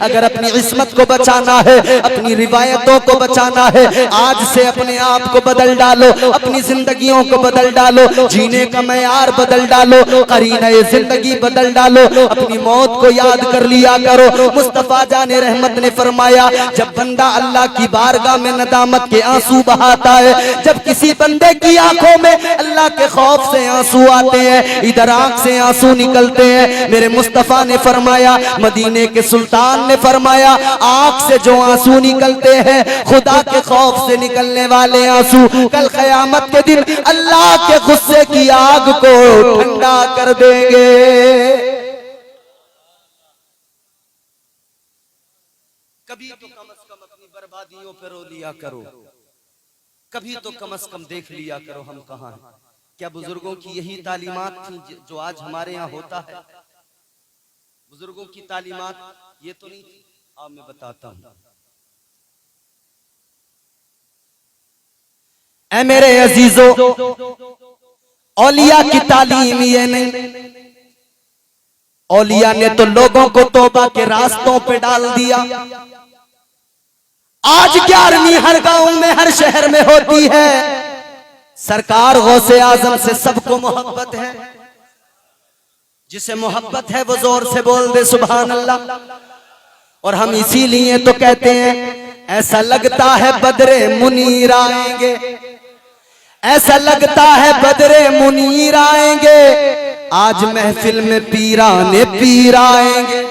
अगर अपनी इस्मत को बचाना है, अपनी रिवायतों को बचाना है, आज से अपने आप को बदल डालो, अपनी जिंदगियों को बदल डालो, जीने का मयार बदल डालो, करीना जिंदगी बदल डालो, अपनी मौत को याद कर लिया करो। मुस्तफा जाने रहमत ने फरमाया, जब बंदा अल्लाह की बारगाह में नदामत के आंसू बहाता है, जब किसी बंदे की आंखों में अल्लाह के खौफ से आंसू आते हैं, इधर आंख से आंसू निकलते हैं, मेरे मुस्तफा ने फरमाया, मदीने के सुल्तान ने फरमाया, आंख से जो आंसू निकलते हैं, खुदा के खौफ से निकलने वाले आंसू कल क़यामत के दिन अल्लाह के गुस्से की आग को ठंडा कर देंगे। कभी तो कम से कम अपनी बर्बादियों पर रो लिया करो, कभी तो कम से कम देख लिया करो हम कहाँ हैं। क्या बुजुर्गों की यही तालीमात थी जो आज हमारे यहाँ होता है? बुजुर्गों की तालीमात ये तो नहीं थी। अब मैं बताता हूँ, ऐ मेरे अजीजों, औलिया की तालीम ये नहीं, औलिया ने तो लोगों को तौबा के रास्तों पे डाल दिया। आज 11वीं हर गांव में, हर शहर में होती है। सरकार गौसे आजम से सबको मोहब्बत है, जिसे मोहब्बत है वो जोर से बोल दे सुभान अल्लाह। और हम इसीलिए तो कहते हैं, ऐसा लगता है बदरे मुनीर आएंगे, ऐसा लगता है बदरे मुनीर आएंगे, आज महफिल में पीराने पीर आएंगे,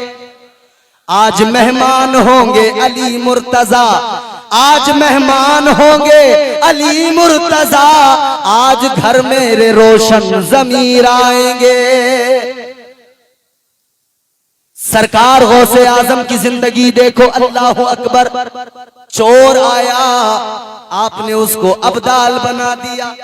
आज मेहमान होंगे अली मुर्तजा, आज मेहमान होंगे अली मुर्तजा, आज घर मेरे रोशन ज़मीर आएंगे। सरकार गौसे आजम की जिंदगी देखो, अल्लाह अकबर, चोर आया, आपने उसको अब्दाल बना दिया।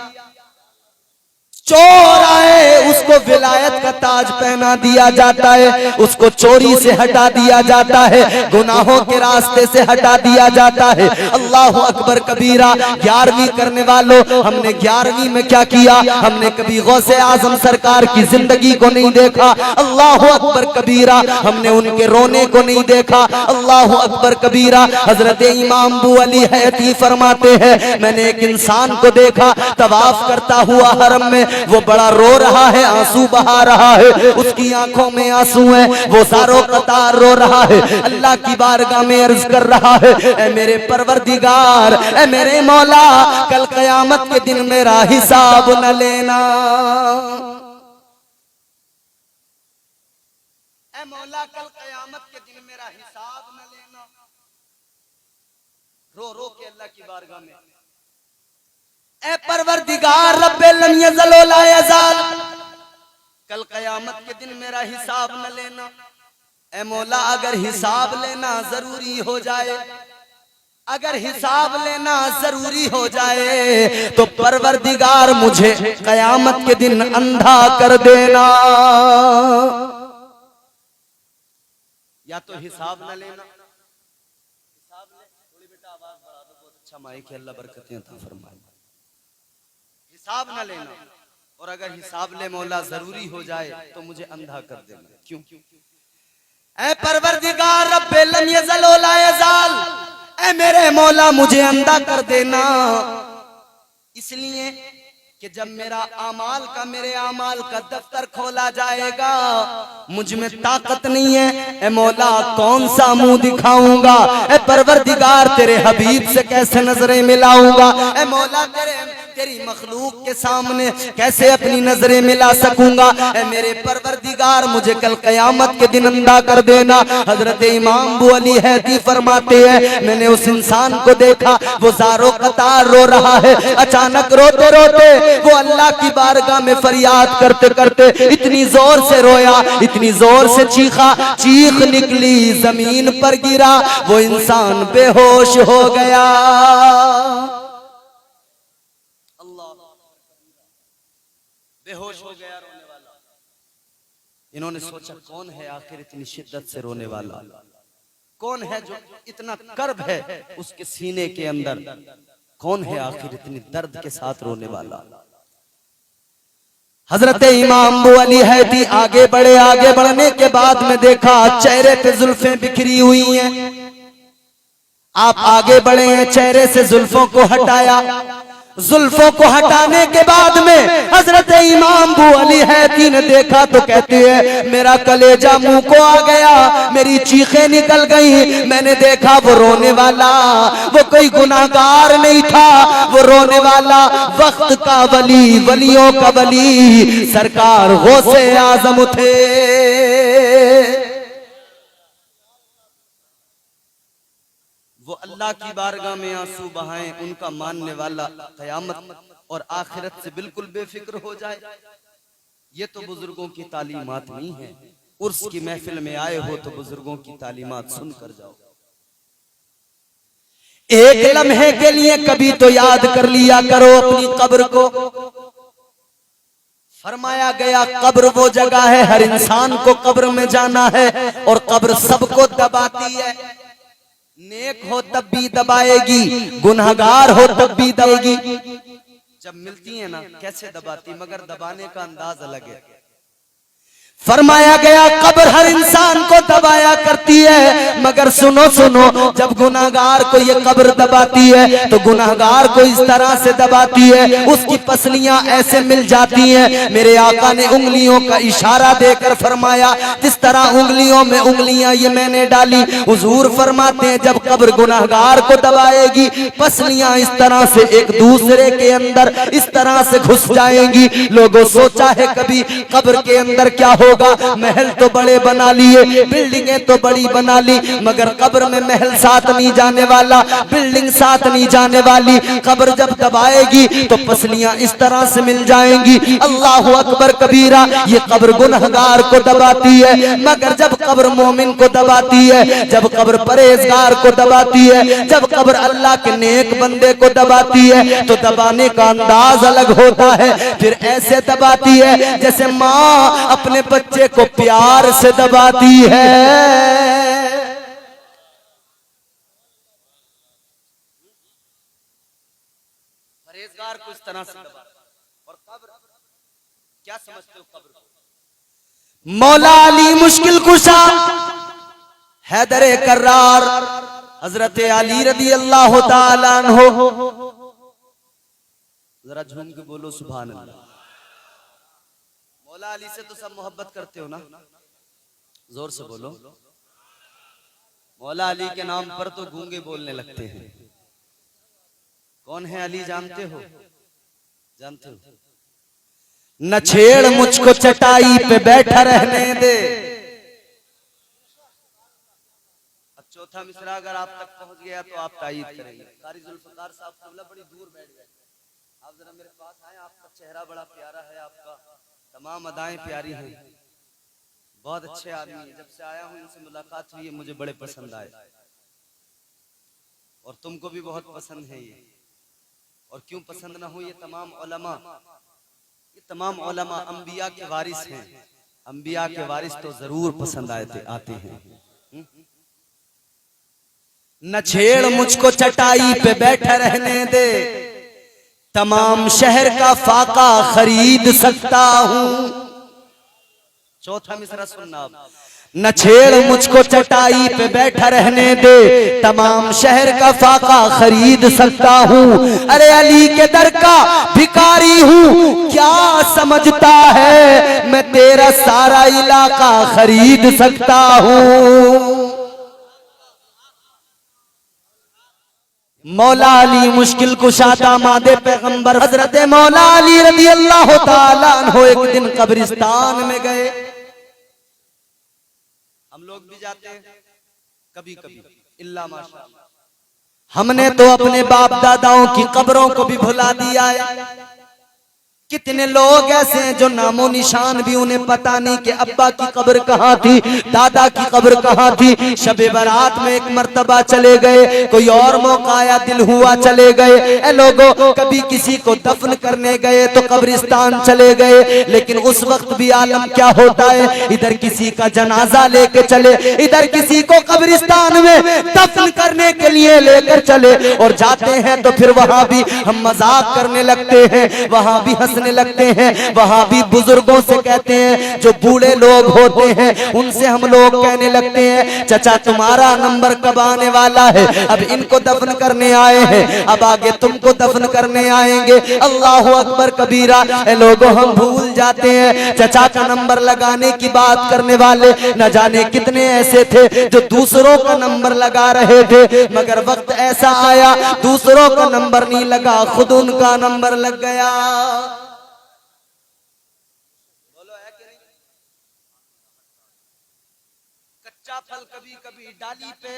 चोर आए, उसको विलायत का ताज पहना दिया जाता है, उसको चोरी से हटा दिया जाता है, गुनाहों के रास्ते से हटा दिया जाता है। अल्लाह अकबर कबीरा। 11वीं करने वालों, हमने 11वीं में क्या किया? हमने कभी गौसे आजम सरकार की जिंदगी को नहीं देखा। अल्लाह अकबर कबीरा। हमने उनके रोने को नहीं देखा। अल्लाह अकबर कबीरा। हजरत इमाम अबू अली हयती फरमाते हैं, मैंने एक इंसान को देखा तवाफ करता हुआ हरम में, वो बड़ा रो रहा है, आंसू बहा रहा है, उसकी आंखों में आंसू है, वो सारों कतार रो रहा है, अल्लाह की बारगाह में अर्ज कर रहा है, ऐ मेरे परवरदिगार, ऐ मेरे मौला, कल कयामत के दिन मेरा हिसाब न लेना। ऐ मौला, कल कयामत के दिन मेरा हिसाब न लेना। रो रो के अल्लाह की बारगाह में, ऐ परवरदिगार रब्बे लम यज़ल व ला यज़ाल, कल कयामत के दिन मेरा हिसाब न लेना। ऐ मौला, अगर हिसाब लेना जरूरी हो जाए, अगर हिसाब लेना जरूरी हो जाए, तो परवरदिगार मुझे कयामत के दिन अंधा कर देना। या तो हिसाब न लेना, हिसाब ले, थोड़ी बेटा आवाज बढ़ा दो, बहुत अच्छा माइक है, अल्लाह बरकतें अता फरमाए। हिसाब न लेना, और अगर हिसाब ले मौला जरूरी हो जाए तो मुझे अंधा कर देना। क्यों? ऐ परवरदिगार रब्बे लम यज़ल व ला यज़ाल, ऐ मेरे मौला मुझे अंधा कर देना। इसलिए कि जब मेरा आमाल का, मेरे आमाल का दफ्तर खोला जाएगा, मुझ में ताकत नहीं है, ए मौला कौन सा मुंह दिखाऊंगा? ए परवरदिगार तेरे हबीब से कैसे नजरें मिलाऊंगा? ए मौला तेरी मखलूक के सामने कैसे अपनी नजरें मिला सकूंगा? ए मेरे परवरदिगार मुझे कल कयामत के दिन अंधा कर देना। हजरत इमाम अबू अली हैती फरमाते हैं, मैंने उस इंसान को देखा, वो ज़ारो कतार रो रहा है, अचानक रोते रोते वो अल्लाह की बारगाह में फरियाद करते करते इतनी जोर से रोया, इतनी जोर से चीखा, चीख निकली, जमीन पर गिरा, वो इंसान बेहोश हो गया। अल्लाह, बेहोश हो गया रोने वाला। इन्होंने सोचा कौन है आखिर इतनी शिद्दत से रोने वाला, कौन है जो इतना कर्ब है उसके सीने के अंदर, कौन है आखिर इतनी दर्द के साथ रोने वाला? हजरत इमाम अबू अली हैती आगे बढ़े। आगे बढ़ने के बाद में देखा चेहरे पे जुल्फें बिखरी हुई हैं। आप आगे बढ़े हैं, चेहरे से जुल्फों को हटाया। जुल्फों को हटाने के बाद में हजरत इमाम अबू अली हैती ने देखा तो कहते हैं मेरा कलेजा मुंह को आ गया, मेरी चीखें निकल गई। मैंने देखा वो रोने वाला वो कोई गुनाहगार नहीं था, वो रोने वाला वक्त का वली, वलियों का वली सरकार गौसे आजम थे। वो अल्लाह की बारगाह में आंसू बहाएं, उनका मानने वाला क़यामत और आखिरत से बिल्कुल बेफिक्र हो जाए। ये तो बुजुर्गों की तालीमात नहीं है। उर्स की महफिल में आए हो तो बुजुर्गों की तालीमात सुनकर जाओ। एक लम्हे के लिए कभी तो याद कर लिया करो अपनी कब्र को। फरमाया गया कब्र वो जगह है, हर इंसान को कब्र में जाना है और कब्र सबको दबाती है। नेक हो तब भी दबाएगी, गुनहगार हो तब भी दबाएगी। जब मिलती है ना कैसे दबाती, मगर दबाने का अंदाज अलग है। फरमाया गया कब्र हर इंसान को दबाया करती है, मगर सुनो सुनो जब गुनाहगार को ये कब्र दबाती है तो गुनाहगार को इस तरह से दबाती है, उसकी पसलियां ऐसे मिल जाती हैं। मेरे आका ने उंगलियों का इशारा देकर फरमाया जिस तरह उंगलियों में उंगलियां ये मैंने डाली। हुजूर फरमाते हैं जब कब्र गुनाहगार को दबाएगी पसलियां इस तरह से एक दूसरे के अंदर इस तरह से घुस जाएंगी। लोगों सोचा है कभी कब्र के अंदर क्या हो? महल तो बड़े बना लिए, बिल्डिंगें तो बड़ी बना ली, मगर कब्र में महल साथ नहीं जाने वाला, बिल्डिंग साथ नहीं जाने वाली। कब्र जब दबाएगी तो पसलियां इस तरह से मिल जाएंगी। अल्लाहु अकबर कबीरा। ये कब्र गुनहगार को दबाती है, मगर जब कब्र मोमिन को दबाती है, जब कब्र परहेजगार को दबाती है, जब कब्र अल्लाह के नेक बंदे को दबाती है तो दबाने का अंदाज अलग होता है। फिर ऐसे दबाती है जैसे माँ अपने बच्चे को प्यार से दबाती है। परहेजगार को इस तरह से दबाती है। और कब्र क्या समझते हो कब्र को? मौला अली मुश्किल कुशा, हैदर कर्रार, हजरत अली रदी अल्लाह ताला अन्हु। जरा झूम के बोलो सुभान अल्लाह। मौला अली से तो सब मोहब्बत करते हो ना? जोर से बोलो। मौला अली के नाम पर तो गूंगे बोलने लगते हैं। कौन है अली जानते हो? जानते हो? न छेड़ मुझको चटाई पे बैठा रहने दे। अब चौथा मिसरा अगर आप तक पहुंच गया तो आप तायीद करेंगे। कारी जुल्फकार साहब कबला बड़ी दूर बैठ गए, आप जरा मेरे पास आए। आपका चेहरा बड़ा प्यारा है, आपका तमाम अदाएं प्यारी हैं, बहुत अच्छे आदमी हैं। जब से आया हूं इनसे मुलाकात हुई है, मुझे बड़े पसंद आए और तुमको भी बहुत पसंद है ये। और क्यों पसंद ना हो? ये तमाम उलमा अंबिया के वारिस हैं। अंबिया के वारिस तो जरूर पसंद आते हैं। न छेड़ मुझको चटाई पे बैठा रहने दे, तमाम शहर का फाका खरीद सकता हूं। चौथा मिसरा सुनना। न छेड़ मुझको चटाई पे बैठा रहने दे, तमाम शहर का फाका खरीद सकता हूं। अरे अली के दर का भिखारी हूं, क्या समझता है मैं तेरा सारा इलाका खरीद सकता हूं। मौला अली मुश्किल कुशादा मादे पैगंबर हजरत मौला अली रज़ी अल्लाह ताला अन्हु एक दिन कब्रिस्तान में गए। हम लोग भी जाते हैं कभी कभी, इल्ला माशाअल्लाह। हमने तो अपने बाप दादाओं की कब्रों को भी भुला दिया है। कितने लोग ऐसे हैं जो नामो निशान भी उन्हें पता नहीं कि अब्बा की कब्र कहाँ थी, दादा की कब्र कहाँ थी। शबे बारात में एक मर्तबा चले गए, कोई और मौका आया दिल हुआ चले गए। ए लोगों, कभी किसी को दफन करने गए तो कब्रिस्तान चले गए, लेकिन उस वक्त भी आलम क्या होता है, इधर किसी का जनाजा लेके चले, इधर किसी को कब्रिस्तान में दफन करने के लिए लेकर चले। और जाते हैं तो फिर वहां भी हम मजाक करने लगते हैं, वहां भी हंसने हंसने लगते हैं। वहां भी बुजुर्गों से कहते हैं, जो बूढ़े लोग होते हैं उनसे हम लोग कहने लगते हैं, चचा तुम्हारा नंबर कब आने वाला है? अब इनको दफन करने आए हैं, अब आगे तुमको दफन करने आएंगे। अल्लाह अकबर कबीरा। लोगों हम भूल जाते हैं चचा का नंबर लगाने की बात करने वाले न जाने कितने ऐसे थे जो दूसरों का नंबर लगा रहे थे, मगर वक्त ऐसा आया दूसरों का नंबर नहीं लगा, खुद उनका नंबर लग गया। बोलो है कि नहीं? कच्चा फल कभी कभी डाली पे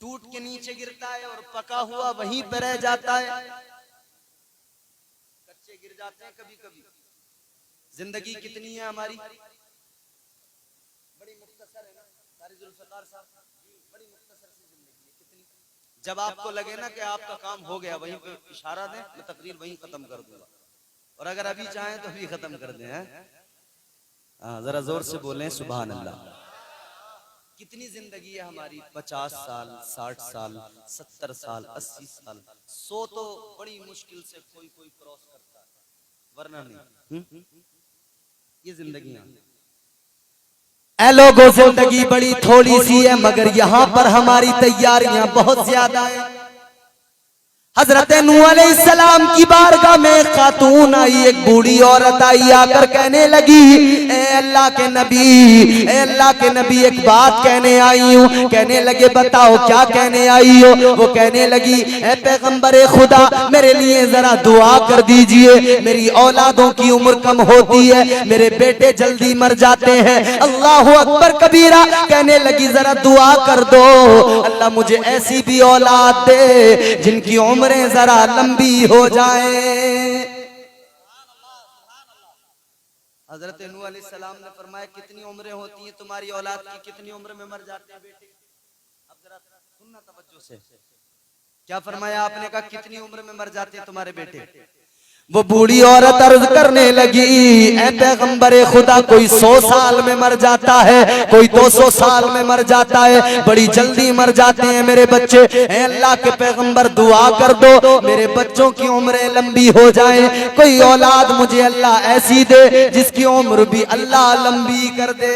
टूट के नीचे गिरता है और पका हुआ वहीं पे रह जाता है। कच्चे गिर जाते हैं कभी कभी। जिंदगी कितनी है हमारी? बड़ी मुख्तसर है ना कारी जुल्फ़िकार साहब, बड़ी मुख्तसर सी जिंदगी है। कितनी, जब आपको लगे ना कि आपका काम हो गया वहीं पे इशारा दें, मैं तकरीर वहीं खत्म कर दूंगा, और अगर अभी चाहें तो अभी खत्म कर दें। जरा जोर से बोलें सुभान अल्लाह। कितनी जिंदगी है हमारी? 50 साल, 60 साल, 70 साल, 80 साल, 100 तो बड़ी मुश्किल से कोई कोई क्रॉस करता है, वरना नहीं। ये जिंदगी है लोगों, जिंदगी बड़ी थोड़ी सी है, मगर यहाँ पर हमारी तैयारियां बहुत ज्यादा है। हजरत नूह अलैहिस्सलाम की बारगाह में एक खातून आई, एक बूढ़ी औरत आई, आकर कहने लगी, ए अल्लाह के नबी, ए अल्लाह के नबी, एक बात कहने आई हूँ। कहने लगे बताओ क्या कहने आई हो? वो कहने लगी, ए पैगंबर खुदा, मेरे लिए जरा दुआ कर दीजिए, मेरी औलादों की उम्र कम होती है, मेरे बेटे जल्दी मर जाते हैं। अल्लाह अकबर कबीरा। कहने लगी जरा दुआ कर दो, अल्लाह मुझे ऐसी भी औलाद दे जिनकी उम्र जरा लंबी हो जाए। हजरत नूह अलैहिस्सलाम ने फरमाया, कितनी उम्रें होती हैं तुम्हारी औलाद की? कितनी उम्र में मर जाते हैं बेटे? अब जरा सुनना तवज्जो से, क्या फरमाया आपने? कहा कितनी उम्र में मर जाते हैं तुम्हारे बेटे? वो बूढ़ी औरत अर्ज करने लगी, ऐ पैगंबरे खुदा, कोई 100 साल में मर जाता है, कोई 200 साल में मर जाता है, बड़ी जल्दी मर जाते हैं मेरे बच्चे। ऐ अल्लाह के पैगंबर दुआ कर दो मेरे बच्चों की उम्रें लंबी हो जाए, कोई औलाद मुझे अल्लाह ऐसी दे जिसकी उम्र भी अल्लाह लंबी कर दे।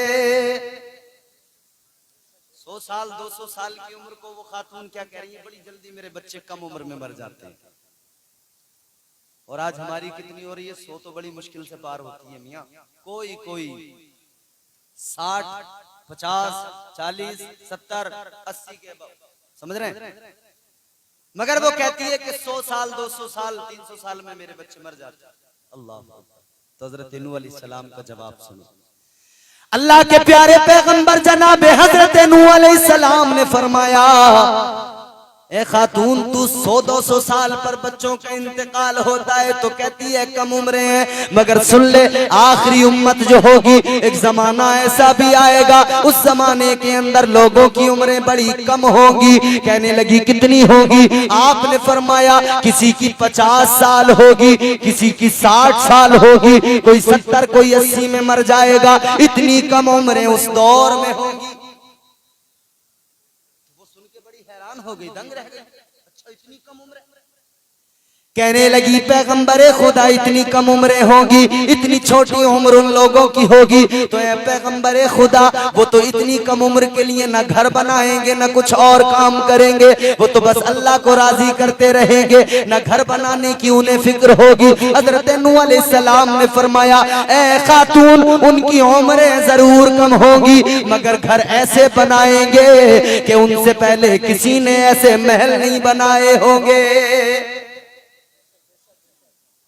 100 साल 200 साल की उम्र को वो खातून क्या कह रही है, बड़ी जल्दी मेरे बच्चे कम उम्र में मर जाते हैं। और आज हमारी कितनी हो रही है? 100 तो बड़ी मुश्किल से पार होती है मियाँ। कोई कोई 60, 50, 40, 70, 80 के समझ रहे हैं, मगर वो कहती है कि 100 साल 200 साल 300 साल में मेरे बच्चे मर जाते हैं। अल्लाह। तो हजरत नूह अलैहिस्सलाम का जवाब सुनो। अल्लाह के प्यारे पैगंबर जनाब हजरत नूह अलैहिस्सलाम ने फरमाया, ए खातून, तू 100-200 साल पर बच्चों का इंतकाल होता है तो कहती है कम उम्र है, मगर सुन ले, आखिरी उम्मत जो होगी, एक जमाना ऐसा भी आएगा, उस जमाने के अंदर लोगों की उम्रें बड़ी कम होंगी। कहने लगी कितनी होगी? आपने फरमाया किसी की 50 साल होगी, किसी की 60 साल होगी, कोई 70, कोई 80 में मर जाएगा। इतनी कम उम्रें उस दौर में होगी। हो गई, दंग रह गई। अच्छा, इतनी कम उम्र? कहने लगी पैगंबरे खुदा, इतनी कम उम्रें होगी, इतनी छोटी उम्र उन लोगों की होगी, तो ए पैगंबरे खुदा, वो तो इतनी कम उम्र के लिए ना घर बनाएंगे ना कुछ और काम करेंगे, वो तो बस अल्लाह को राजी करते रहेंगे, ना घर बनाने की उन्हें फिक्र होगी। हजरत नूह अलैहिस्सलाम ने फरमाया, ए खातून, उनकी उम्रें जरूर कम होगी, मगर घर ऐसे बनाएंगे कि उनसे पहले किसी ने ऐसे महल नहीं बनाए होंगे।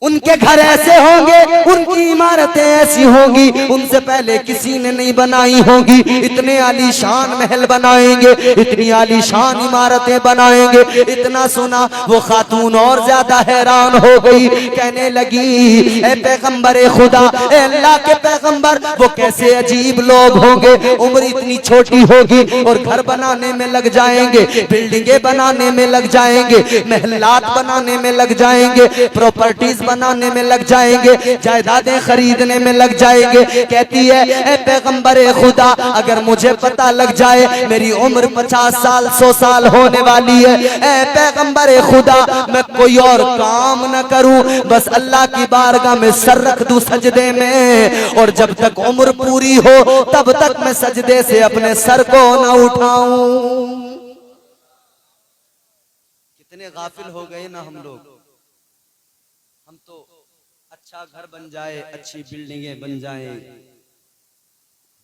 उनके घर ऐसे होंगे, उनकी इमारतें ऐसी होंगी, उनसे पहले किसी ने नहीं बनाई होंगी। इतने आलीशान महल बनाएंगे, इतनी आलीशान इमारतें बनाएंगे। इतना सुना वो खातून और ज्यादा हैरान हो गई। कहने लगी, ए पैगंबरे खुदा, ए अल्लाह के पैगंबर, वो कैसे अजीब लोग होंगे, उम्र इतनी छोटी होगी और घर बनाने में लग जाएंगे, बिल्डिंगें बनाने में लग जाएंगे, महलात बनाने में लग जाएंगे, प्रॉपर्टीज बनाने में लग जाएंगे, जायदादें खरीदने में लग जाएंगे। कहती है ए पैगंबरे खुदा, अगर मुझे पता लग जाए मेरी उम्र 50 साल 100 साल होने वाली है, ए पैगंबरे खुदा मैं कोई और काम न करूं, बस अल्लाह की बारगाह में सर रख दूं सजदे में, और जब तक उम्र पूरी हो तब तक मैं सजदे से अपने सर को न उठाऊं। कितने गाफिल हो गए ना हम लोग। हम तो अच्छा घर बन जाए, अच्छी बिल्डिंगें बन जाएं,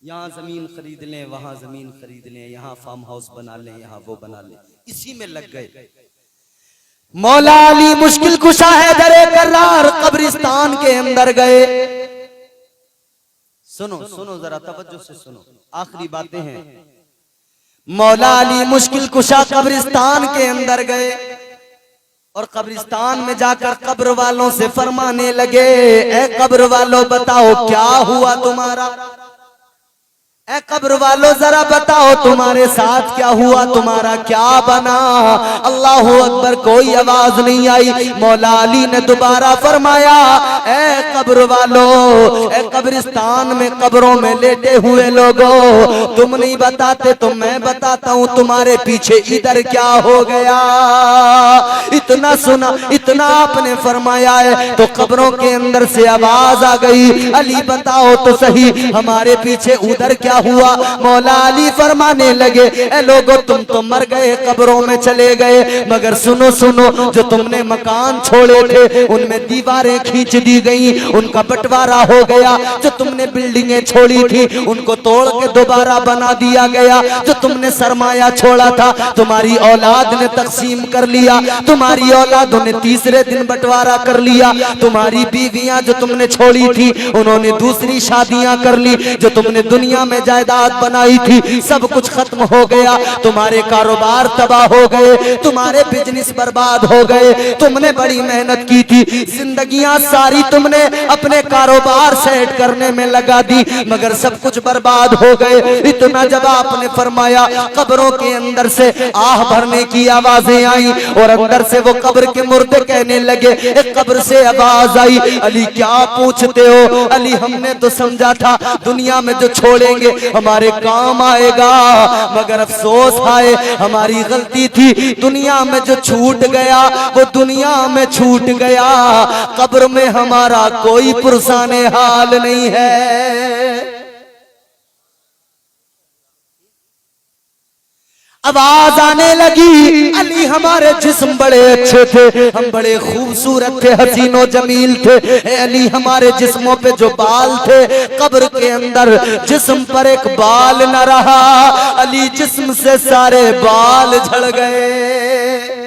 यहाँ जमीन खरीद लें, वहां जमीन खरीद लें, यहाँ फार्म हाउस बना लें, यहाँ वो बना लें, इसी में लग गए। मौला अली मुश्किल कुशा है दरे करार कब्रिस्तान के अंदर गए। सुनो सुनो जरा तवज्जो से सुनो, आखिरी बातें हैं। मौला अली मुश्किल कुशा कब्रिस्तान के अंदर गए और कब्रिस्तान में जाकर कब्र वालों से फरमाने लगे, ए कब्र वालों बताओ क्या हुआ तुम्हारा, ए कब्र वालों जरा बताओ तुम्हारे साथ क्या हुआ, तुम्हारा क्या बना। अल्लाहु अकबर, कोई आवाज नहीं आई। मौला अली ने दोबारा फरमाया, ए कब्र वालों, ए कब्रिस्तान में कब्रों में लेटे हुए लोगों, तुम नहीं बताते तो मैं बताता हूँ तुम्हारे पीछे इधर क्या हो गया। इतना सुना, इतना आपने फरमाया है तो कब्रों के अंदर से आवाज आ गई, अली बताओ तो सही हमारे पीछे उधर क्या हुआ। मौला अली फरमाने लगे, ए लोगों तुम तो मर गए, कब्रों में चले गए, मगर सुनो सुनो, जो तुमने मकान छोड़े थे उनमें दीवारें खींच दी गई, उनका बंटवारा हो गया। जो तुमने बिल्डिंगें छोड़ी थी उनको तोड़ के दोबारा बना दिया गया। जो तुमने सरमाया छोड़ा था तुम्हारी औलाद ने तकसीम कर लिया, तुम्हारी औलादों ने तीसरे दिन बंटवारा कर लिया। तुम्हारी बीवियां जो तुमने छोड़ी थी उन्होंने दूसरी शादियां कर ली। जो तुमने दुनिया में जायदाद बनाई थी सब कुछ खत्म हो गया। तुम्हारे कारोबार तबाह हो गए, तुम्हारे बिजनेस बर्बाद हो गए। तुमने बड़ी मेहनत की थी, जिंदगियां सारी तुमने अपने कारोबार सेट करने में लगा दी, मगर सब कुछ बर्बाद हो गए। इतना जब आपने फरमाया, कब्रों के अंदर से आह भरने की आवाजें आई और अंदर से वो कब्र के मुर्दे कहने लगे, एक कब्र से आवाज आई, अली क्या पूछते हो। अली हमने तो समझा था दुनिया में जो छोड़ेंगे हमारे काम आएगा, मगर अफसोस है हमारी गलती थी। दुनिया में जो छूट गया वो दुनिया में छूट गया, कब्र में हमारा कोई पुरसाने हाल नहीं है। आवाज आने लगी, अली हमारे जिस्म बड़े अच्छे थे, हम बड़े खूबसूरत थे, हसीनो जमील थे। अली हमारे जिस्मों पे जो बाल थे कब्र के अंदर जिस्म पर एक बाल न रहा, अली जिस्म से सारे बाल झड़ गए।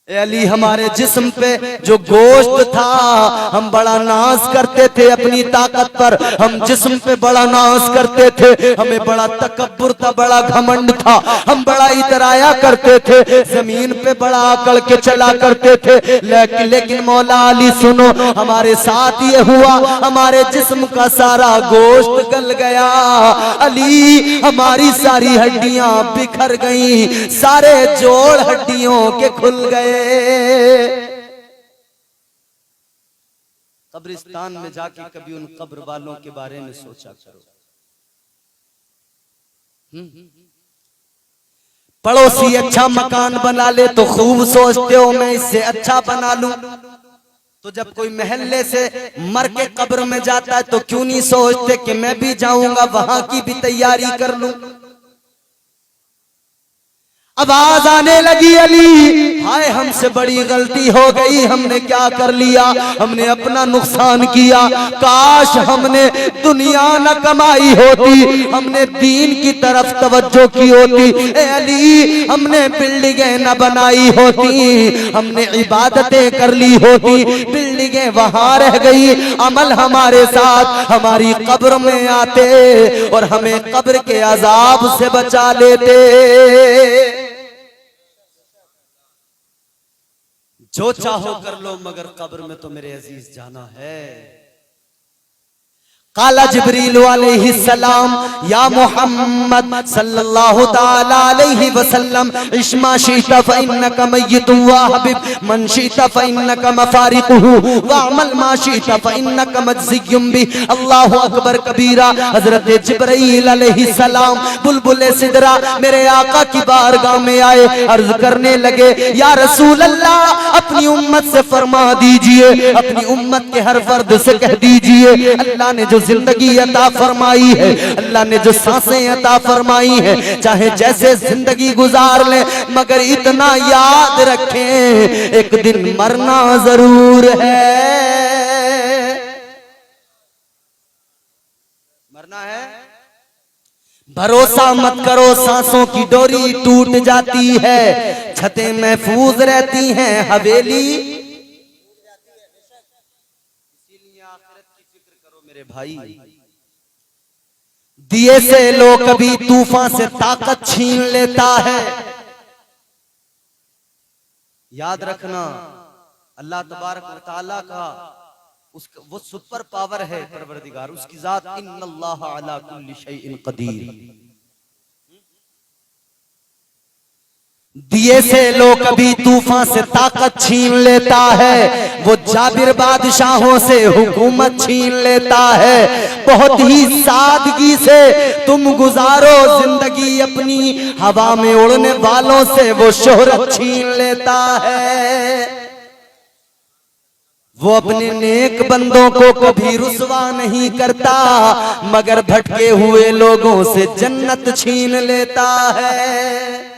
अली हमारे जिस्म पे जो गोश्त था हम बड़ा नाज करते थे अपनी ताकत पर, हम जिस्म पे बड़ा नाज करते थे, हमें बड़ा तकब्बुर था, बड़ा घमंड था, हम बड़ा इतराया करते थे, जमीन पे बड़ा आकड़ के चला करते थे। लेकिन मौला अली सुनो, हमारे साथ ये हुआ, हमारे जिस्म का सारा गोश्त गल गया। अली हमारी सारी हड्डियां बिखर गई, सारे जोड़ हड्डियों के खुल गए। कब्रिस्तान में जाके कभी उन कब्र वालों के बारे में सोचा करो। पड़ोसी अच्छा मकान बना ले तो खूब सोचते हो मैं इससे अच्छा बना लूं, तो जब कोई महल्ले से मर के कब्र में जाता है तो क्यों नहीं सोचते कि मैं भी जाऊंगा वहां की भी तैयारी कर लूं। आवाज आने लगी, अली हाय हमसे बड़ी गलती हो गई, हमने क्या कर लिया, हमने अपना नुकसान किया। काश हमने दुनिया न कमाई होती, हमने दीन की तरफ तवज्जो की होती। ए अली हमने बिल्डिंगें न बनाई होती, हमने इबादतें कर ली होती, बिल्डिंगें वहां रह गई, अमल हमारे साथ हमारी कब्र में आते और हमें कब्र के अजाब से बचा लेते। जो चाहो कर लो मगर कब्र में तो मेरे अजीज जाना है। काला जिब्रील अलैहिस्सलाम या मोहम्मद सल्लल्लाहु ताला अलैहि वसल्लम इश्मा शीता फइन्नका मय्यितु व हबीब मन शीता फइन्नका मफारिकुहु व अमल मा शीता फइन्नका मज्जियुम बि। अल्लाहु अकबर कबीरा। हजरत जिब्रील अलैहिस्सलाम बुलबुल सिदरा मेरे आका की बारगाह में आए, अर्ज करने लगे या रसूल अल्लाह अपनी उम्मत से फरमा दीजिए, अपनी उम्मत के हर फर्द से कह दीजिए अल्लाह ने जो जिंदगी अता फरमाई है, अल्लाह ने जो सांसें अता फरमाई है, चाहे जैसे जिंदगी गुजार ले मगर इतना याद रखें एक दिन मरना जरूर है। मरना है। भरोसा मत करो सांसों की डोरी टूट जाती है, छतें महफूज रहती हैं हवेली। मेरे भाई दिए से लो कभी तूफान से ताकत छीन लेता है। याद रखना अल्लाह तबारक व तआला का उसका वो सुपर पावर है परवरदिगार, उसकी जात इन्नल्लाह अला कुल्ली शैइन कदीर। दिए से लो कभी तूफान से ताकत छीन लेता है, वो जाबिर बादशाहों से हुकूमत छीन लेता है। बहुत ही सादगी से तुम गुजारो जिंदगी अपनी, हवा में उड़ने वालों से वो शोहरत छीन लेता है। वो अपने नेक बंदों को कभी रुसवा नहीं करता मगर भटके हुए लोगों से जन्नत छीन लेता है।